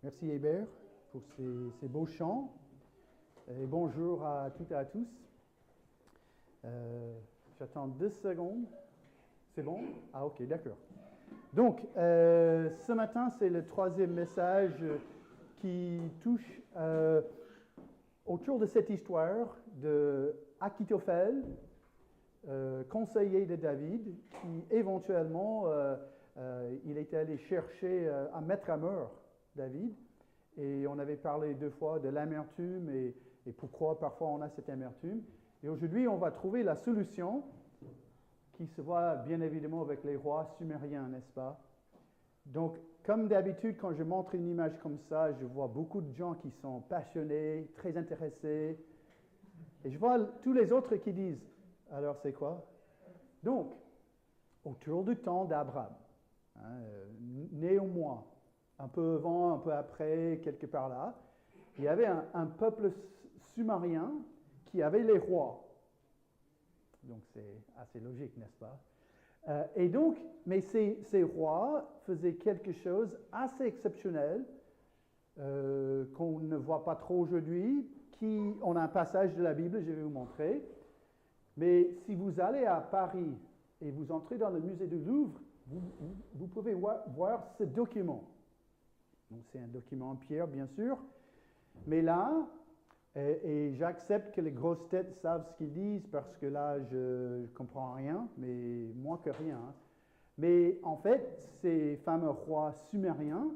Merci Hébert pour ces beaux chants. Et bonjour à toutes et à tous. J'attends 2 secondes. C'est bon? Ah ok, d'accord. Donc, ce matin, c'est le troisième message qui touche autour de cette histoire de Achitophel, conseiller de David, qui éventuellement, il était allé chercher à mettre à mort David. Et on avait parlé 2 fois de l'amertume et pourquoi parfois on a cette amertume. Et aujourd'hui, on va trouver la solution qui se voit bien évidemment avec les rois sumériens, n'est-ce pas? Donc, comme d'habitude, quand je montre une image comme ça, je vois beaucoup de gens qui sont passionnés, très intéressés. Et je vois tous les autres qui disent, alors c'est quoi? Donc, autour du temps d'Abraham, néanmoins, un peu avant, un peu après, quelque part là, il y avait un peuple sumérien qui avait les rois. Donc c'est assez logique, n'est-ce pas? Et donc, mais ces rois faisaient quelque chose assez exceptionnel qu'on ne voit pas trop aujourd'hui. On a un passage de la Bible, je vais vous montrer. Mais si vous allez à Paris et vous entrez dans le musée du Louvre, vous pouvez voir ce document. Donc c'est un document en pierre, bien sûr. Mais là, et j'accepte que les grosses têtes savent ce qu'ils disent parce que là, je ne comprends rien, mais moins que rien. Mais en fait, ces fameux rois sumériens,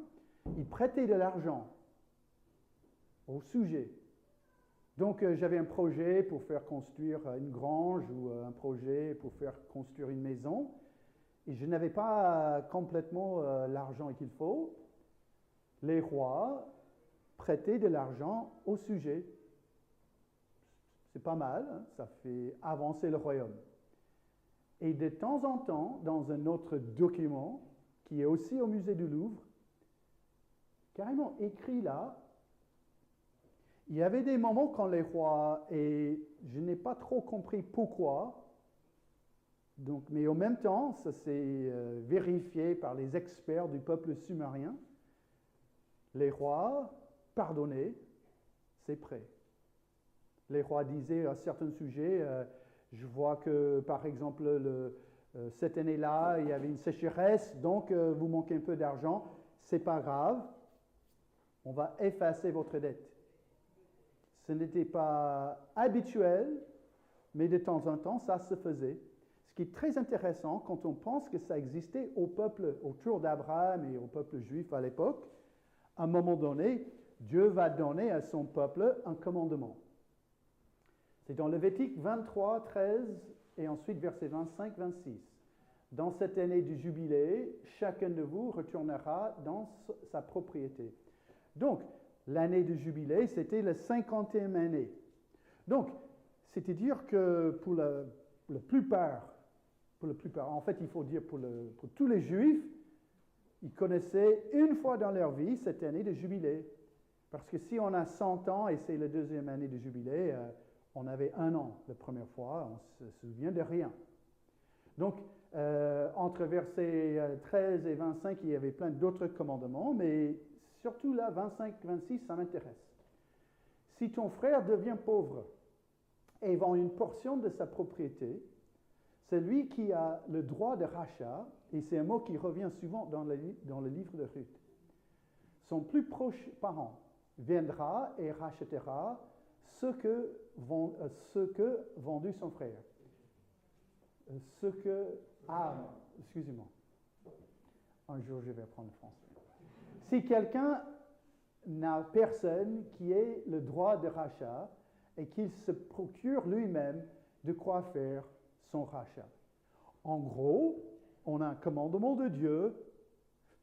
ils prêtaient de l'argent au sujet. Donc, j'avais un projet pour faire construire une grange ou un projet pour faire construire une maison. Et je n'avais pas complètement l'argent qu'il faut. Les rois prêtaient de l'argent au sujet. C'est pas mal, hein? Ça fait avancer le royaume. Et de temps en temps, dans un autre document, qui est aussi au musée du Louvre, carrément écrit là, il y avait des moments quand les rois, et je n'ai pas trop compris pourquoi, donc, mais en même temps, ça s'est vérifié par les experts du peuple sumérien, les rois pardonnaient, c'est prêt. Les rois disaient à certains sujets, je vois que par exemple cette année-là, il y avait une sécheresse, donc vous manquez un peu d'argent, c'est pas grave, on va effacer votre dette. Ce n'était pas habituel, mais de temps en temps, ça se faisait. Ce qui est très intéressant quand on pense que ça existait au peuple autour d'Abraham et au peuple juif à l'époque, à un moment donné, Dieu va donner à son peuple un commandement. C'est dans Lévitique 23, 13 et ensuite verset 25, 26. Dans cette année du jubilé, chacun de vous retournera dans sa propriété. Donc, l'année du jubilé, c'était la 50e année. Donc, c'est-à-dire que pour la plupart, en fait, il faut dire pour tous les Juifs, ils connaissaient une fois dans leur vie cette année de jubilé. Parce que si on a 100 ans et c'est la deuxième année de jubilé, on avait 1 an la première fois, on ne se souvient de rien. Donc, entre versets 13 et 25, il y avait plein d'autres commandements, mais surtout là, 25-26, ça m'intéresse. Si ton frère devient pauvre et vend une portion de sa propriété, c'est lui qui a le droit de rachat, et c'est un mot qui revient souvent dans le livre de Ruth. Son plus proche parent viendra et rachètera ce que vendu son frère. Excusez-moi. Un jour, je vais apprendre le français. Si quelqu'un n'a personne qui ait le droit de rachat et qu'il se procure lui-même de quoi faire son rachat. En gros, on a un commandement de Dieu.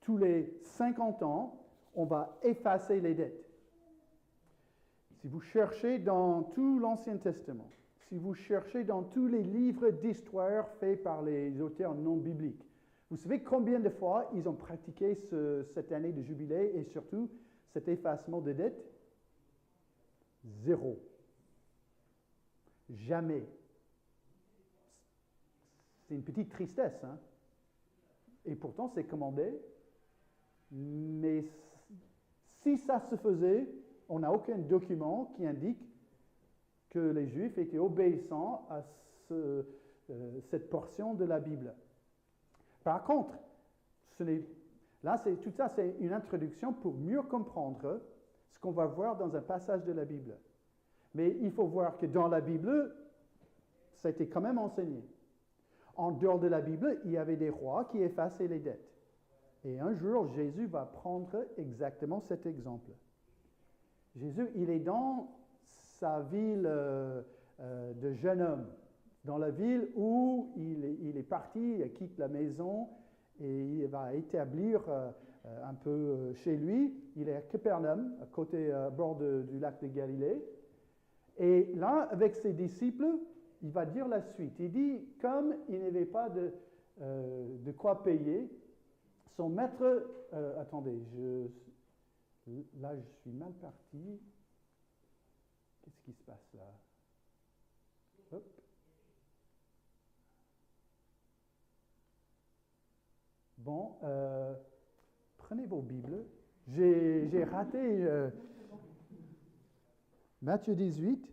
Tous les 50 ans, on va effacer les dettes. Si vous cherchez dans tout l'Ancien Testament, si vous cherchez dans tous les livres d'histoire faits par les auteurs non bibliques, vous savez combien de fois ils ont pratiqué cette année de jubilé et surtout cet effacement de dettes? 0. Jamais. C'est une petite tristesse, hein? Et pourtant c'est commandé, mais Si ça se faisait, on n'a aucun document qui indique que les Juifs étaient obéissants à cette portion de la Bible. Par contre, tout ça, c'est une introduction pour mieux comprendre ce qu'on va voir dans un passage de la Bible. Mais il faut voir que dans la Bible, ça a été quand même enseigné. En dehors de la Bible, il y avait des rois qui effaçaient les dettes. Et un jour, Jésus va prendre exactement cet exemple. Jésus, il est dans sa ville de jeune homme, dans la ville où il est parti, il quitte la maison et il va établir un peu chez lui. Il est à Capernaum, à côté, bord du lac de Galilée. Et là, avec ses disciples, il va dire la suite. Il dit, comme il n'avait pas de quoi payer, son maître... attendez, là, je suis mal parti. Qu'est-ce qui se passe là? Hop. Bon, prenez vos Bibles. J'ai raté Matthieu 18.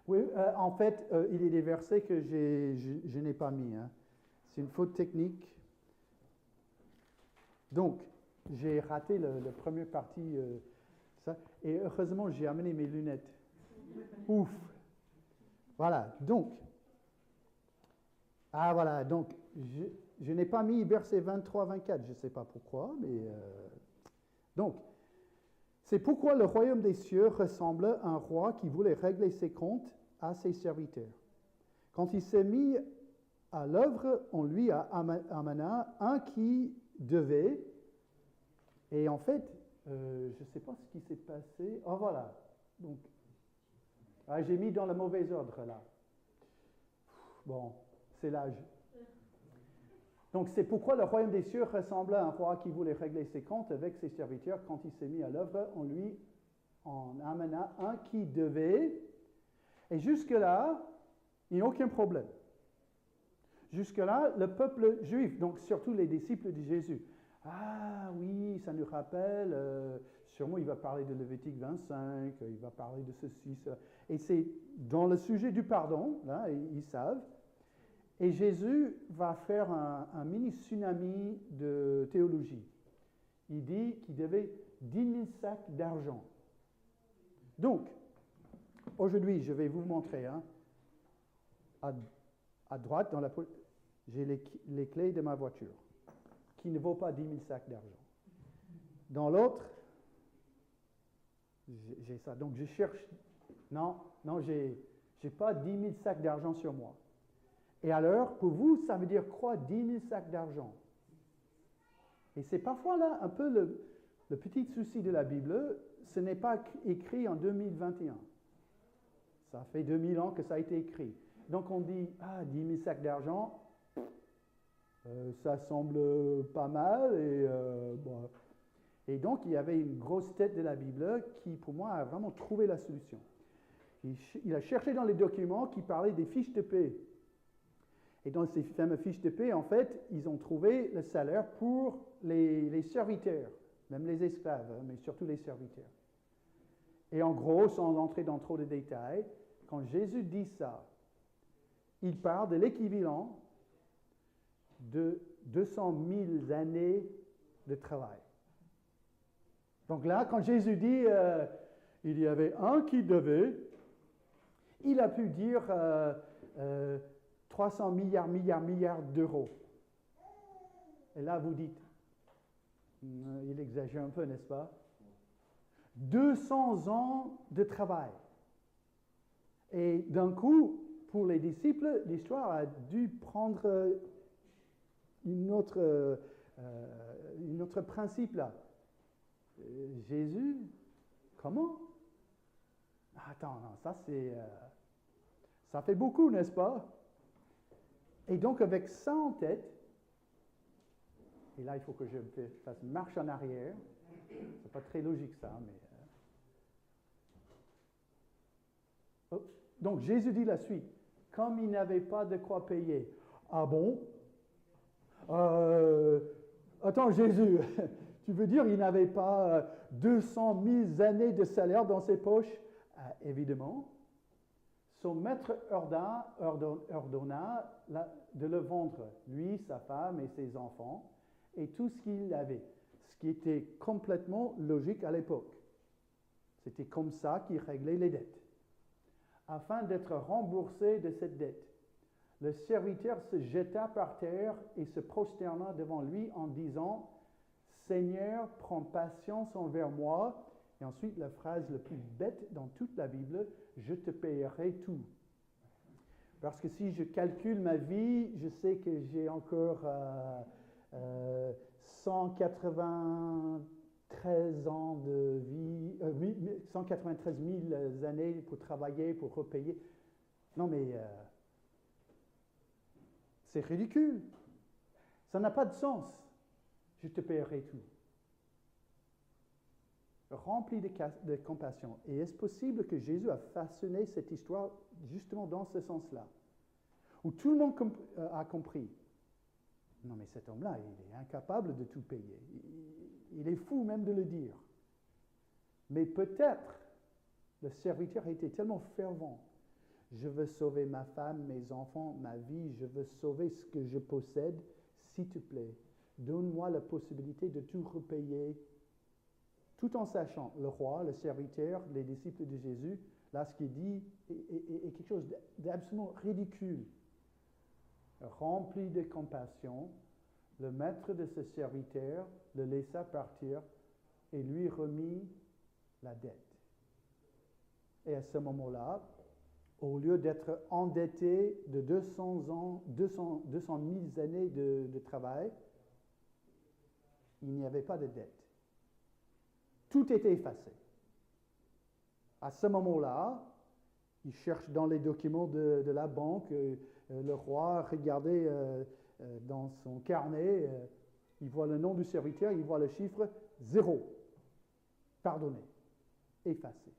Oui, en fait, il y a des versets que je n'ai pas mis. Hein. C'est une faute technique. Donc, j'ai raté la première partie. Ça, et heureusement, j'ai amené mes lunettes. Ouf! Voilà, donc. Ah, voilà, donc, je n'ai pas mis versets 23-24. Je ne sais pas pourquoi, mais. Donc, c'est pourquoi le royaume des cieux ressemble à un roi qui voulait régler ses comptes à ses serviteurs. Quand il s'est mis à l'œuvre, on lui a amena un qui devait, et en fait, je ne sais pas ce qui s'est passé. Oh voilà, donc, j'ai mis dans le mauvais ordre là. Bon, c'est l'âge. Donc c'est pourquoi le royaume des cieux ressemble à un roi qui voulait régler ses comptes avec ses serviteurs. Quand il s'est mis à l'œuvre, on lui en amena un qui devait. Et jusque-là, il n'y a aucun problème. Jusque-là, le peuple juif, donc surtout les disciples de Jésus, ah oui, ça nous rappelle, sûrement il va parler de Lévitique 25, il va parler de ceci, cela. Et c'est dans le sujet du pardon, là, ils savent. Et Jésus va faire un mini tsunami de théologie. Il dit qu'il devait 10 000 sacs d'argent. Donc, aujourd'hui, je vais vous montrer. Hein, à droite, j'ai les clés de ma voiture, qui ne vaut pas 10 000 sacs d'argent. Dans l'autre, j'ai ça. Donc, je cherche. Non, j'ai pas 10 000 sacs d'argent sur moi. Et alors, pour vous, ça veut dire quoi, 10 000 sacs d'argent? Et c'est parfois là un peu le petit souci de la Bible, ce n'est pas écrit en 2021. Ça fait 2000 ans que ça a été écrit. Donc on dit, 10 000 sacs d'argent, ça semble pas mal. Bon. Et donc il y avait une grosse tête de la Bible qui, pour moi, a vraiment trouvé la solution. Il a cherché dans les documents qui parlaient des fiches de paie. Et dans ces fameuses fiches de paie, en fait, ils ont trouvé le salaire pour les serviteurs, même les esclaves, mais surtout les serviteurs. Et en gros, sans entrer dans trop de détails, quand Jésus dit ça, il parle de l'équivalent de 200 000 années de travail. Donc là, quand Jésus dit il y avait un qui devait, il a pu dire 300 milliards d'euros. Et là, vous dites, il exagère un peu, n'est-ce pas? 200 ans de travail. Et d'un coup, pour les disciples, l'histoire a dû prendre une autre principe là. Jésus, comment? Attends, non, ça fait beaucoup, n'est-ce pas? Et donc, avec ça en tête, et là, il faut que je fasse une marche en arrière. C'est pas très logique, ça, mais... Donc, Jésus dit la suite. Comme il n'avait pas de quoi payer. Ah bon? Attends, Jésus, tu veux dire qu'il n'avait pas 200 000 années de salaire dans ses poches? Évidemment. Son maître ordonna de le vendre, lui, sa femme et ses enfants, et tout ce qu'il avait, ce qui était complètement logique à l'époque. C'était comme ça qu'il réglait les dettes. Afin d'être remboursé de cette dette, le serviteur se jeta par terre et se prosterna devant lui en disant « Seigneur, prends patience envers moi. » Et ensuite, la phrase la plus bête dans toute la Bible, « Je te payerai tout. » Parce que si je calcule ma vie, je sais que j'ai encore 193 ans de vie, 193 000 années pour travailler, pour repayer. Non mais c'est ridicule. Ça n'a pas de sens. Je te paierai tout. Rempli de compassion. Et est-ce possible que Jésus a façonné cette histoire justement dans ce sens-là, où tout le monde a compris? Non mais cet homme-là, il est incapable de tout payer. Il est fou même de le dire. Mais peut-être le serviteur a été tellement fervent. Je veux sauver ma femme, mes enfants, ma vie, je veux sauver ce que je possède, s'il te plaît. Donne-moi la possibilité de tout repayer. Tout en sachant, le roi, le serviteur, les disciples de Jésus, là, ce qu'il dit est quelque chose d'absolument ridicule. Rempli de compassion, le maître de ce serviteur le laissa partir et lui remit la dette. Et à ce moment-là, au lieu d'être endetté de 200 000 années de travail, il n'y avait pas de dette. Tout était effacé. À ce moment-là, il cherche dans les documents de la banque, le roi regardait dans son carnet, il voit le nom du serviteur, il voit le chiffre 0. Pardonné, effacé.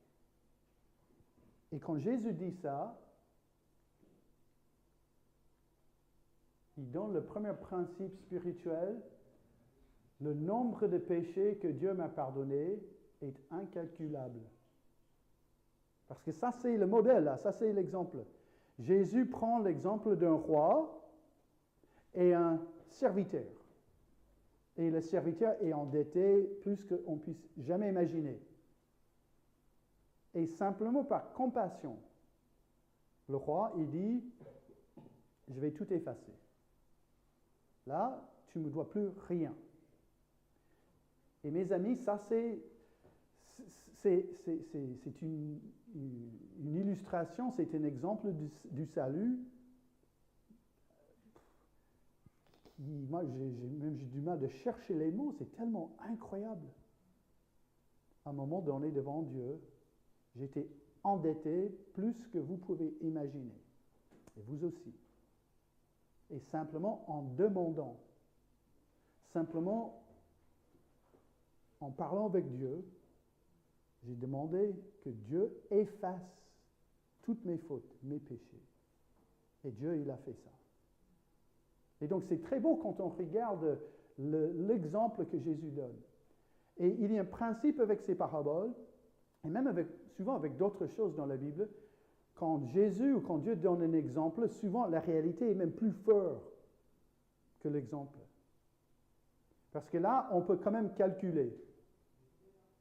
Et quand Jésus dit ça, il donne le premier principe spirituel. Le nombre de péchés que Dieu m'a pardonnés est incalculable. Parce que ça, c'est le modèle, là, ça, c'est l'exemple. Jésus prend l'exemple d'un roi et un serviteur. Et le serviteur est endetté plus qu'on puisse jamais imaginer. Et simplement par compassion, le roi, il dit, je vais tout effacer. Là, tu ne me dois plus rien. Et mes amis, ça c'est une illustration, c'est un exemple du salut. Moi, j'ai du mal de chercher les mots, c'est tellement incroyable. À un moment donné devant Dieu, j'étais endetté plus que vous pouvez imaginer. Et vous aussi. Et simplement en demandant, simplement en parlant avec Dieu, j'ai demandé que Dieu efface toutes mes fautes, mes péchés. Et Dieu, il a fait ça. Et donc, c'est très beau quand on regarde l'exemple que Jésus donne. Et il y a un principe avec ces paraboles, et même souvent avec d'autres choses dans la Bible, quand Jésus ou quand Dieu donne un exemple, souvent la réalité est même plus forte que l'exemple. Parce que là, on peut quand même calculer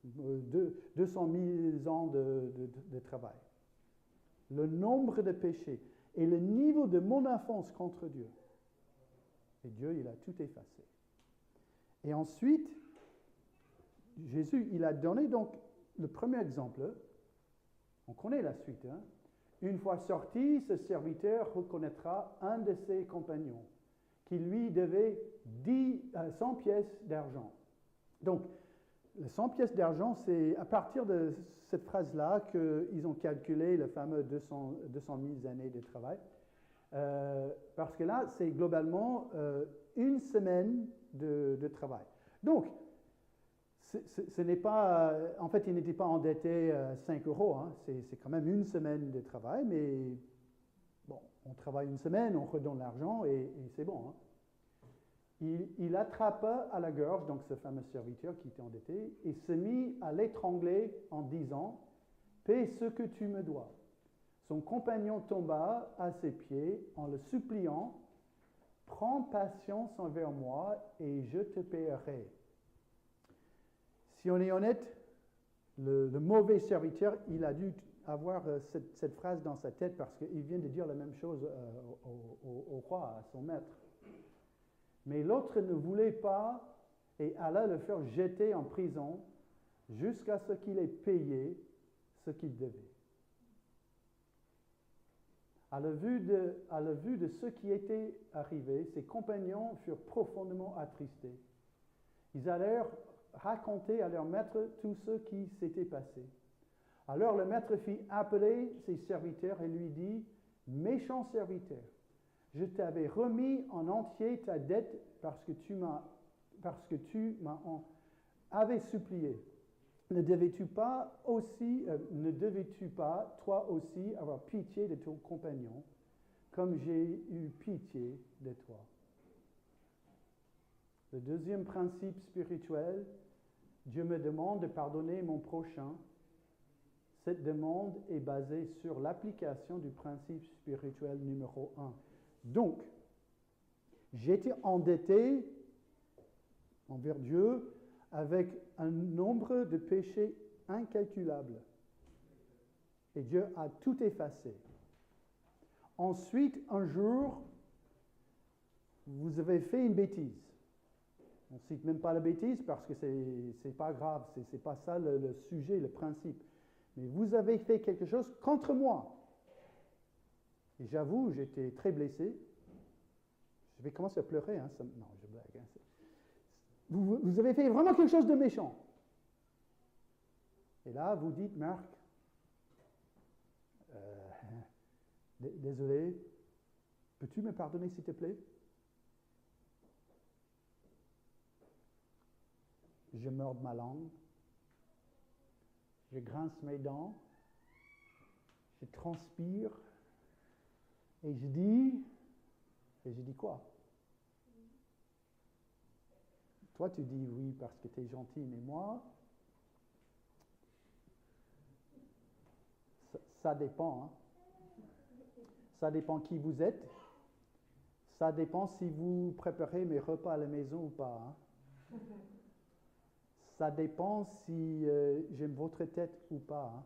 200 000 ans de travail. Le nombre de péchés et le niveau de mon offense contre Dieu. Et Dieu, il a tout effacé. Et ensuite, Jésus, il a donné donc le premier exemple. On connaît la suite. Hein? Une fois sorti, ce serviteur reconnaîtra un de ses compagnons qui lui devait 100 pièces d'argent. Donc, les 100 pièces d'argent, c'est à partir de cette phrase-là qu'ils ont calculé le fameux 200 000 années de travail. Parce que là, c'est globalement une semaine de travail. Donc, ce n'est pas, en fait, il n'était pas endetté 5 euros, hein, c'est quand même une semaine de travail, mais bon, on travaille une semaine, on redonne l'argent et c'est bon. Hein. il attrapa à la gorge, donc ce fameux serviteur qui était endetté, et se mit à l'étrangler en disant, « Paie ce que tu me dois. » Son compagnon tomba à ses pieds en le suppliant, « Prends patience envers moi et je te paierai. » Si on est honnête, le mauvais serviteur, il a dû avoir cette phrase dans sa tête parce qu'il vient de dire la même chose au roi, à son maître. Mais l'autre ne voulait pas et alla le faire jeter en prison jusqu'à ce qu'il ait payé ce qu'il devait. À la vue de ce qui était arrivé, ses compagnons furent profondément attristés. Ils allèrent raconter à leur maître tout ce qui s'était passé. Alors le maître fit appeler ses serviteurs et lui dit, « Méchant serviteur, je t'avais remis en entier ta dette parce que tu m'as avais supplié. Ne devais-tu pas, toi aussi, avoir pitié de ton compagnon, comme j'ai eu pitié de toi? » Le deuxième principe spirituel, Dieu me demande de pardonner mon prochain. Cette demande est basée sur l'application du principe spirituel numéro 1. Donc, j'étais endetté envers Dieu avec un nombre de péchés incalculables. Et Dieu a tout effacé. Ensuite, un jour, vous avez fait une bêtise. On ne cite même pas la bêtise parce que ce n'est pas grave, ce n'est pas ça le sujet, le principe. Mais vous avez fait quelque chose contre moi. Et j'avoue, j'étais très blessé. Je vais commencer à pleurer. Hein, non, je blague. Hein. Vous avez fait vraiment quelque chose de méchant. Et là, vous dites, Marc, désolé, peux-tu me pardonner s'il te plaît? Je mords ma langue, je grince mes dents, je transpire, et je dis quoi? Toi, tu dis oui parce que tu es gentil, mais moi, ça dépend. Hein? Ça dépend qui vous êtes. Ça dépend si vous préparez mes repas à la maison ou pas. Hein? Ça dépend si j'aime votre tête ou pas. Hein?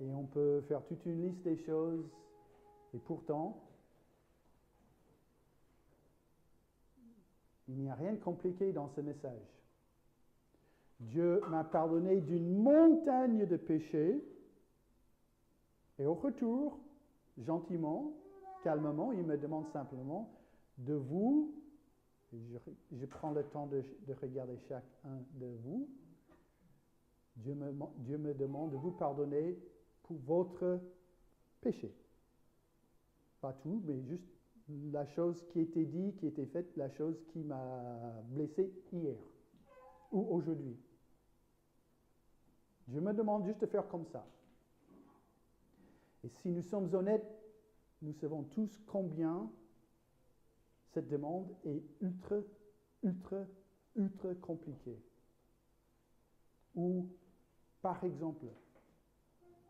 Et on peut faire toute une liste des choses. Et pourtant, il n'y a rien de compliqué dans ce message. Dieu m'a pardonné d'une montagne de péchés. Et au retour, gentiment, calmement, il me demande simplement de vous, je prends le temps de regarder chacun de vous, Dieu me demande de vous pardonner pour votre péché. Pas tout, mais juste la chose qui était dite, qui était faite, la chose qui m'a blessé hier ou aujourd'hui. Dieu me demande juste de faire comme ça. Et si nous sommes honnêtes, nous savons tous combien cette demande est ultra compliquée. Ou, par exemple,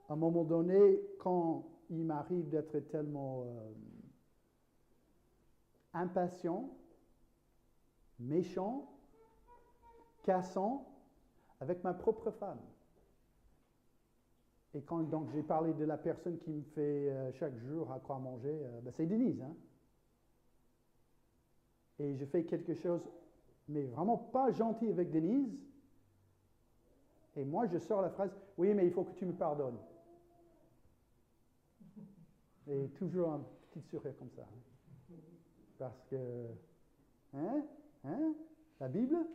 à un moment donné, quand il m'arrive d'être tellement impatient, méchant, cassant avec ma propre femme. Et quand donc j'ai parlé de la personne qui me fait chaque jour à quoi manger, c'est Denise. Hein? Et je fais quelque chose, mais vraiment pas gentil avec Denise. Et moi, je sors la phrase, « Oui, mais il faut que tu me pardonnes. » Et toujours un petit sourire comme ça. Hein? Parce que, la Bible.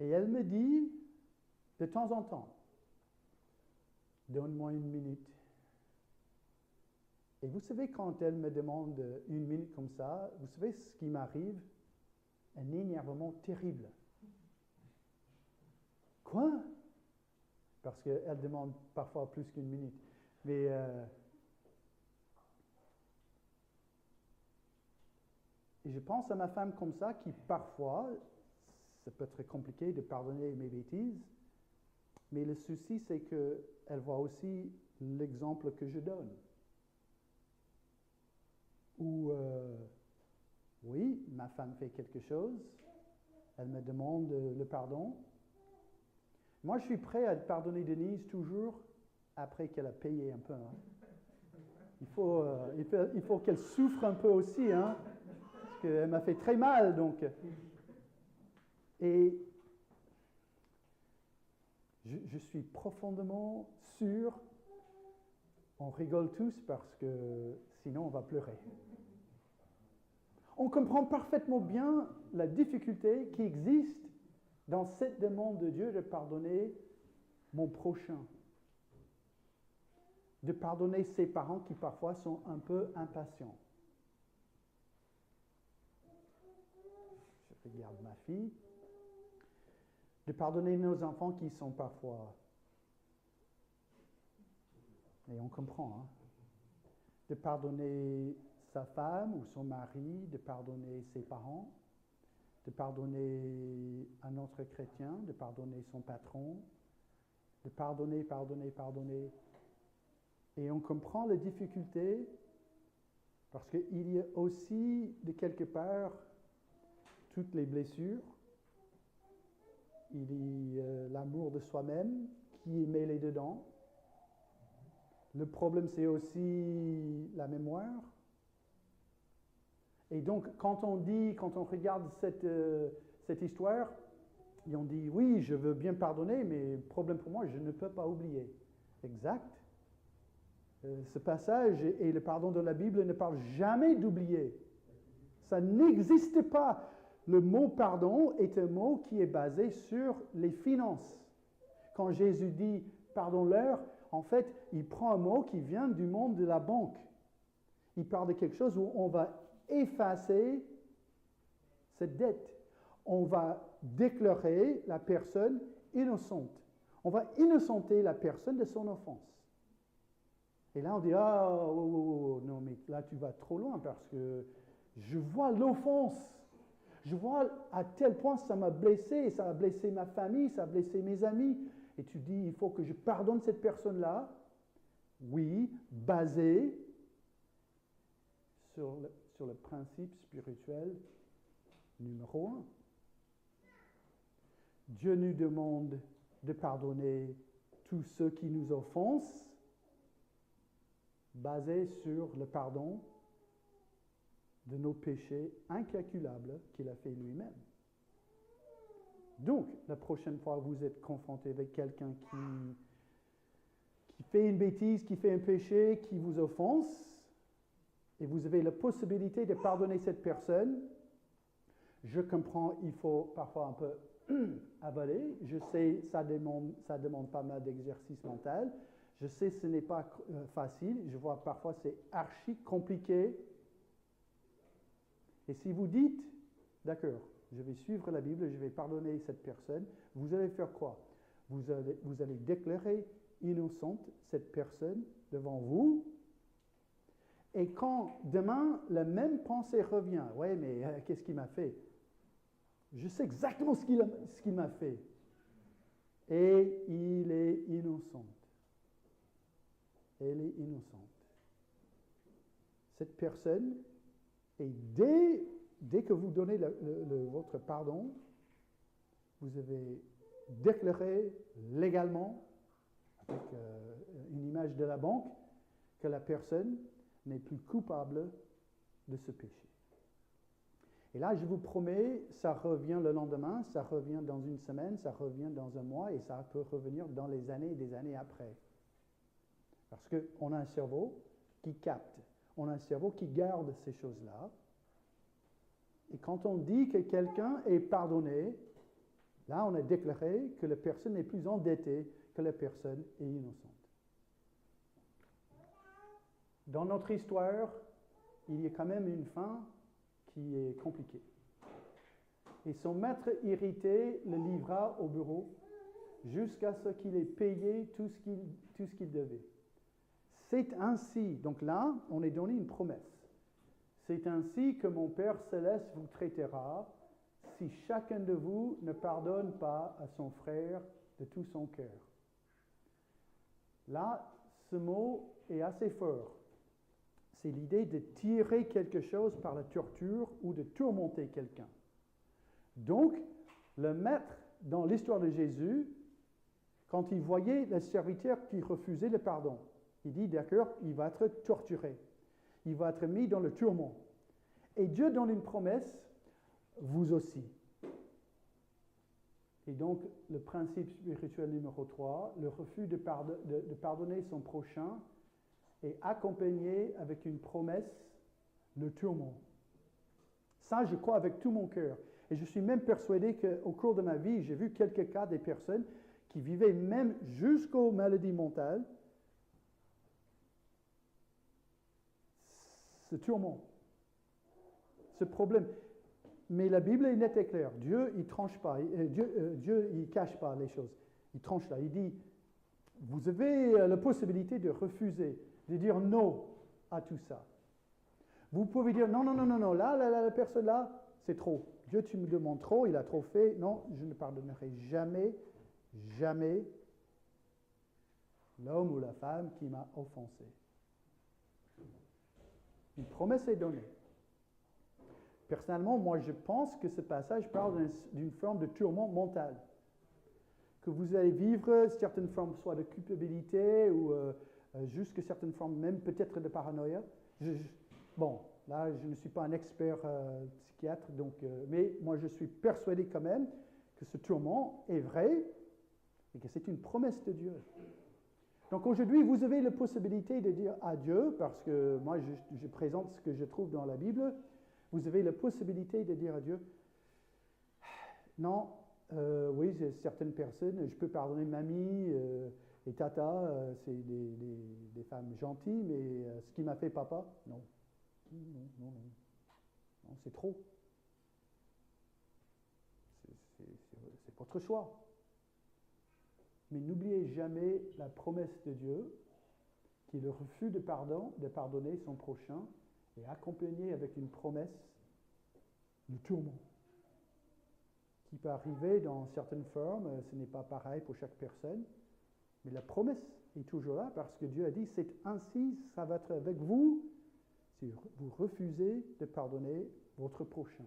Et elle me dit, de temps en temps, donne-moi une minute. Et vous savez, quand elle me demande une minute comme ça, vous savez ce qui m'arrive? Un énervement terrible. Quoi? Parce qu'elle demande parfois plus qu'une minute. Mais Et je pense à ma femme comme ça, qui parfois, ça peut être compliqué de pardonner mes bêtises, mais le souci, c'est qu'elle voit aussi l'exemple que je donne. Où, oui, ma femme fait quelque chose, elle me demande le pardon. Moi, je suis prêt à pardonner Denise toujours après qu'elle a payé un peu. Il faut qu'elle souffre un peu aussi, hein, parce qu'elle m'a fait très mal, donc. Et je suis profondément sûr, on rigole tous parce que sinon on va pleurer. On comprend parfaitement bien la difficulté qui existe dans cette demande de Dieu de pardonner mon prochain, de pardonner ses parents qui parfois sont un peu impatients. Je regarde ma fille. De pardonner nos enfants qui sont parfois... Et on comprend, hein? De pardonner sa femme ou son mari, de pardonner ses parents, de pardonner un autre chrétien, de pardonner son patron, de pardonner. Et on comprend les difficultés parce qu'il y a aussi, de quelque part, toutes les blessures. Il y a l'amour de soi-même qui est mêlé dedans. Le problème, c'est aussi la mémoire. Et donc, quand on regarde cette histoire, et on dit, oui, je veux bien pardonner, mais problème pour moi, je ne peux pas oublier. Exact. Ce passage et le pardon de la Bible ne parle jamais d'oublier. Ça n'existe pas. Le mot pardon est un mot qui est basé sur les finances. Quand Jésus dit pardonne-leur, en fait, il prend un mot qui vient du monde de la banque. Il parle de quelque chose où on va effacer cette dette. On va déclarer la personne innocente. On va innocenter la personne de son offense. Et là, on dit, non, mais là, tu vas trop loin parce que je vois l'offense. Je vois à tel point ça m'a blessé, ça a blessé ma famille, ça a blessé mes amis. Et tu dis, il faut que je pardonne cette personne-là. Oui, basé sur le principe spirituel numéro 1. Dieu nous demande de pardonner tous ceux qui nous offensent, basé sur le pardon de nos péchés incalculables qu'il a fait lui-même. Donc, la prochaine fois que vous êtes confronté avec quelqu'un qui fait une bêtise, qui fait un péché, qui vous offense, et vous avez la possibilité de pardonner cette personne, je comprends, il faut parfois un peu avaler. Je sais, ça demande pas mal d'exercice mental. Je sais, ce n'est pas facile. Je vois parfois, c'est archi compliqué. Et si vous dites, d'accord, je vais suivre la Bible, je vais pardonner cette personne, vous allez faire quoi? Vous allez déclarer innocente cette personne devant vous. Et quand demain, la même pensée revient, ouais, mais qu'est-ce qu'il m'a fait? Je sais exactement ce qu'il m'a fait. Et il est innocent. Elle est innocente. Cette personne, et dès que vous donnez votre pardon, vous avez déclaré légalement, avec une image de la banque, que la personne n'est plus coupable de ce péché. Et là, je vous promets, ça revient le lendemain, ça revient dans une semaine, ça revient dans un mois, et ça peut revenir dans les années et des années après. Parce qu'on a un cerveau qui capte, on a un cerveau qui garde ces choses-là. Et quand on dit que quelqu'un est pardonné, là, on a déclaré que la personne n'est plus endettée, que la personne est innocente. Dans notre histoire, il y a quand même une fin qui est compliquée. Et son maître irrité le livra au bourreau jusqu'à ce qu'il ait payé tout ce qu'il devait. C'est ainsi, donc là, on est donné une promesse. C'est ainsi que mon Père céleste vous traitera si chacun de vous ne pardonne pas à son frère de tout son cœur. Là, ce mot est assez fort. C'est l'idée de tirer quelque chose par la torture ou de tourmenter quelqu'un. Donc, le maître, dans l'histoire de Jésus, quand il voyait le serviteur qui refusait le pardon, il dit, d'accord, il va être torturé. Il va être mis dans le tourment. Et Dieu donne une promesse, vous aussi. Et donc, le principe spirituel numéro 3, le refus de pardonner son prochain est accompagné avec une promesse, le tourment. Ça, je crois avec tout mon cœur. Et je suis même persuadé qu'au cours de ma vie, j'ai vu quelques cas des personnes qui vivaient même jusqu'aux maladies mentales ce tourment, ce problème. Mais la Bible est nette et claire. Dieu, il tranche pas. Dieu, il cache pas les choses. Il tranche là. Il dit, vous avez la possibilité de refuser, de dire non à tout ça. Vous pouvez dire, non, là, la personne là, c'est trop. Dieu, tu me demandes trop, il a trop fait. Non, je ne pardonnerai jamais, jamais l'homme ou la femme qui m'a offensé. Une promesse est donnée. Personnellement, moi, je pense que ce passage parle d'une forme de tourment mental. Que vous allez vivre certaines formes, soit de culpabilité ou jusque certaines formes, même peut-être de paranoïa. Bon, là, je ne suis pas un expert psychiatre, donc, mais moi, je suis persuadé quand même que ce tourment est vrai et que c'est une promesse de Dieu. Donc aujourd'hui, vous avez la possibilité de dire à Dieu, parce que moi, je présente ce que je trouve dans la Bible, vous avez la possibilité de dire à Dieu, non, oui, certaines personnes, je peux pardonner mamie et tata, c'est des femmes gentilles, mais ce qui m'a fait papa, non. Non, c'est trop. C'est votre choix. Mais n'oubliez jamais la promesse de Dieu, qui est le refus de pardonner son prochain, est accompagné avec une promesse de tourment, qui peut arriver dans certaines formes, ce n'est pas pareil pour chaque personne, mais la promesse est toujours là parce que Dieu a dit, c'est ainsi, ça va être avec vous, si vous refusez de pardonner votre prochain.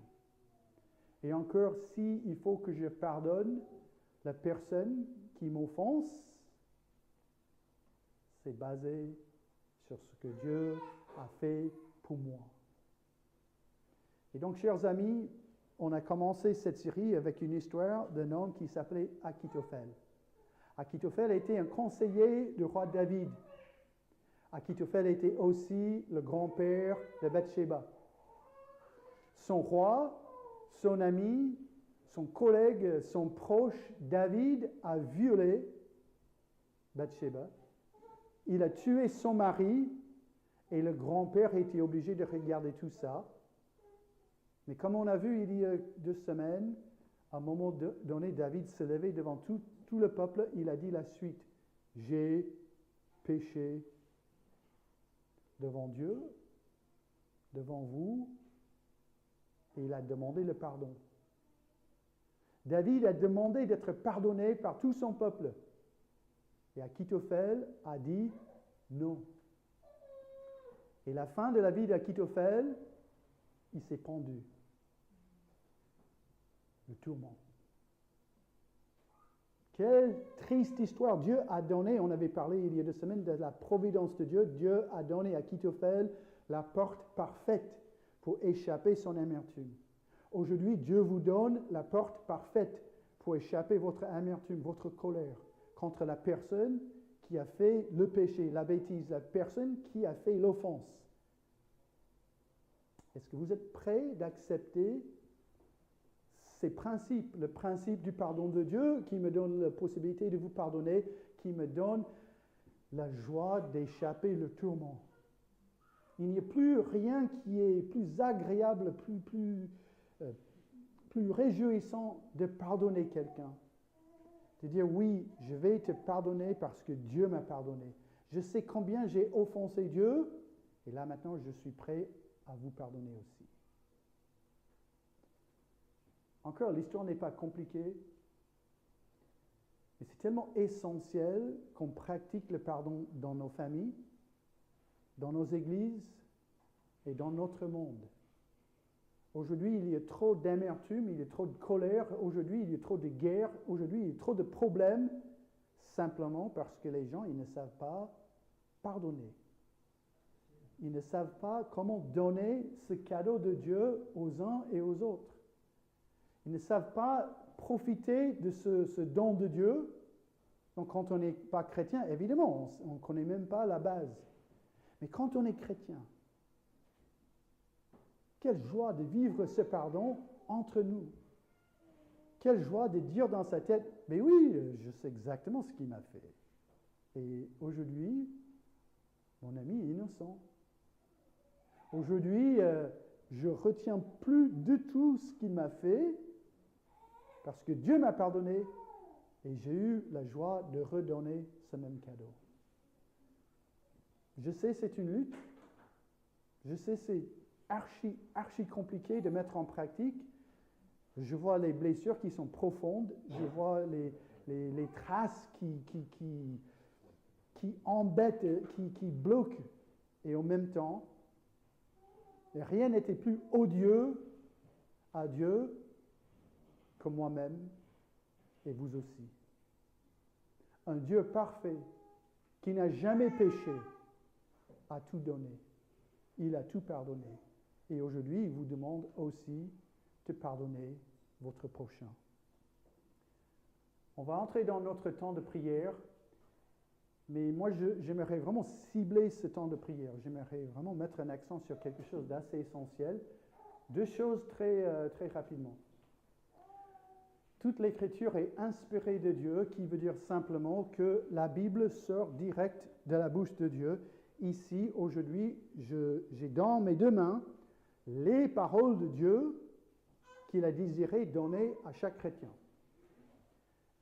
Et encore, s'il faut que je pardonne la personne qui m'offense, c'est basé sur ce que Dieu a fait pour moi. Et donc, chers amis, on a commencé cette série avec une histoire d'un homme qui s'appelait Achitophel. Achitophel était un conseiller du roi David. Achitophel était aussi le grand-père de Bathsheba. Son roi, son ami, son collègue, son proche, David, a violé Bathsheba. Il a tué son mari et le grand-père était obligé de regarder tout ça. Mais comme on a vu il y a 2 semaines, à un moment donné, David s'est levé devant tout le peuple. Il a dit la suite. J'ai péché devant Dieu, devant vous, et il a demandé le pardon. David a demandé d'être pardonné par tout son peuple. Et Achitophel a dit non. Et la fin de la vie d'Achitophel, il s'est pendu. Le tourment. Quelle triste histoire. Dieu a donné, on avait parlé il y a 2 semaines de la providence de Dieu. Dieu a donné à Achitophel la porte parfaite pour échapper son amertume. Aujourd'hui, Dieu vous donne la porte parfaite pour échapper votre amertume, votre colère contre la personne qui a fait le péché, la bêtise, la personne qui a fait l'offense. Est-ce que vous êtes prêts d'accepter ces principes, le principe du pardon de Dieu qui me donne la possibilité de vous pardonner, qui me donne la joie d'échapper le tourment? Il n'y a plus rien qui est plus agréable, plus réjouissant de pardonner quelqu'un. De dire oui, je vais te pardonner parce que Dieu m'a pardonné. Je sais combien j'ai offensé Dieu et là maintenant je suis prêt à vous pardonner aussi. Encore, l'histoire n'est pas compliquée, mais c'est tellement essentiel qu'on pratique le pardon dans nos familles, dans nos églises et dans notre monde. Aujourd'hui, il y a trop d'amertume, il y a trop de colère, aujourd'hui, il y a trop de guerre, aujourd'hui, il y a trop de problèmes, simplement parce que les gens, ils ne savent pas pardonner. Ils ne savent pas comment donner ce cadeau de Dieu aux uns et aux autres. Ils ne savent pas profiter de ce don de Dieu. Donc quand on n'est pas chrétien, évidemment, on ne connaît même pas la base. Mais quand on est chrétien, quelle joie de vivre ce pardon entre nous. Quelle joie de dire dans sa tête, mais oui, je sais exactement ce qu'il m'a fait. Et aujourd'hui, mon ami est innocent. Aujourd'hui, je ne retiens plus du tout ce qu'il m'a fait parce que Dieu m'a pardonné et j'ai eu la joie de redonner ce même cadeau. Je sais, c'est une lutte. Je sais, c'est archi compliqué de mettre en pratique. Je vois les blessures qui sont profondes. Je vois les traces qui embêtent, qui bloquent. Et en même temps, rien n'était plus odieux à Dieu que moi-même et vous aussi. Un Dieu parfait qui n'a jamais péché a tout donné. Il a tout pardonné. Et aujourd'hui, il vous demande aussi de pardonner votre prochain. On va entrer dans notre temps de prière, mais moi, j'aimerais vraiment cibler ce temps de prière. J'aimerais vraiment mettre un accent sur quelque chose d'assez essentiel. Deux choses très rapidement. Toute l'Écriture est inspirée de Dieu, qui veut dire simplement que la Bible sort direct de la bouche de Dieu. Ici, aujourd'hui, j'ai dans mes deux mains les paroles de Dieu qu'il a désiré donner à chaque chrétien.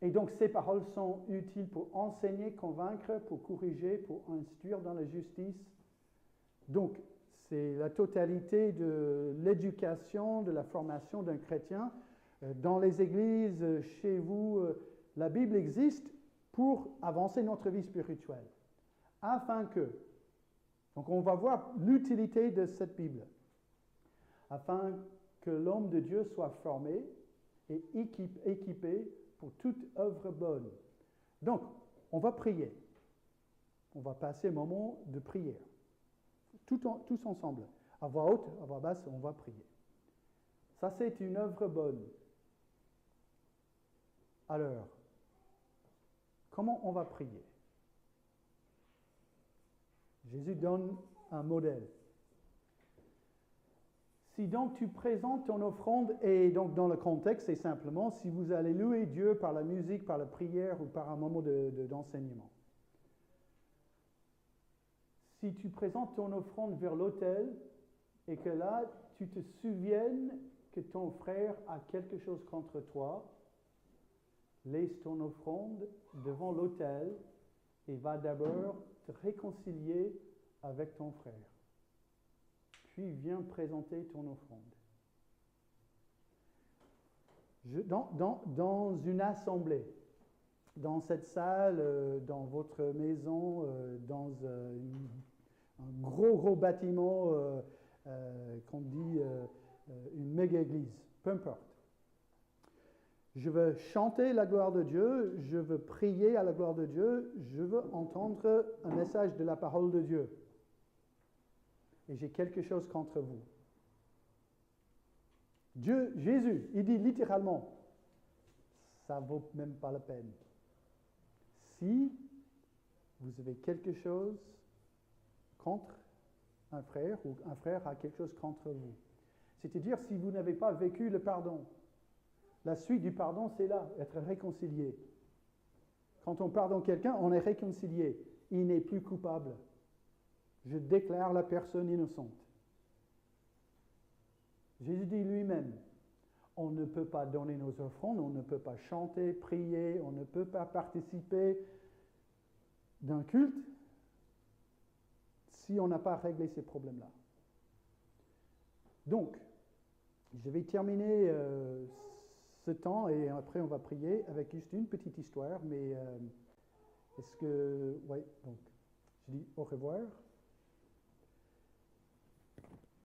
Et donc, ces paroles sont utiles pour enseigner, convaincre, pour corriger, pour instruire dans la justice. Donc, c'est la totalité de l'éducation, de la formation d'un chrétien. Dans les églises, chez vous, la Bible existe pour avancer notre vie spirituelle. Afin que, donc on va voir l'utilité de cette Bible, afin que l'homme de Dieu soit formé et équipé pour toute œuvre bonne. Donc, on va prier. On va passer un moment de prière. Tous ensemble. À voix haute, à voix basse, on va prier. Ça, c'est une œuvre bonne. Alors, comment on va prier? Jésus donne un modèle. Si donc tu présentes ton offrande, et donc dans le contexte, c'est simplement si vous allez louer Dieu par la musique, par la prière ou par un moment d'enseignement. Si tu présentes ton offrande vers l'autel et que là, tu te souviennes que ton frère a quelque chose contre toi, laisse ton offrande devant l'autel et va d'abord te réconcilier avec ton frère. Puis viens présenter ton offrande. Dans une assemblée, dans cette salle, dans votre maison, dans un gros bâtiment qu'on dit une méga-église, peu importe. Je veux chanter la gloire de Dieu, je veux prier à la gloire de Dieu, je veux entendre un message de la parole de Dieu. Et j'ai quelque chose contre vous. Jésus, il dit littéralement, ça ne vaut même pas la peine. Si vous avez quelque chose contre un frère ou un frère a quelque chose contre vous, c'est-à-dire si vous n'avez pas vécu le pardon, la suite du pardon, c'est là, être réconcilié. Quand on pardonne quelqu'un, on est réconcilié. Il n'est plus coupable. Je déclare la personne innocente. Jésus dit lui-même, on ne peut pas donner nos offrandes, on ne peut pas chanter, prier, on ne peut pas participer d'un culte si on n'a pas réglé ces problèmes-là. Donc, je vais terminer ce temps et après on va prier avec juste une petite histoire, mais est-ce que... Oui, donc je dis au revoir.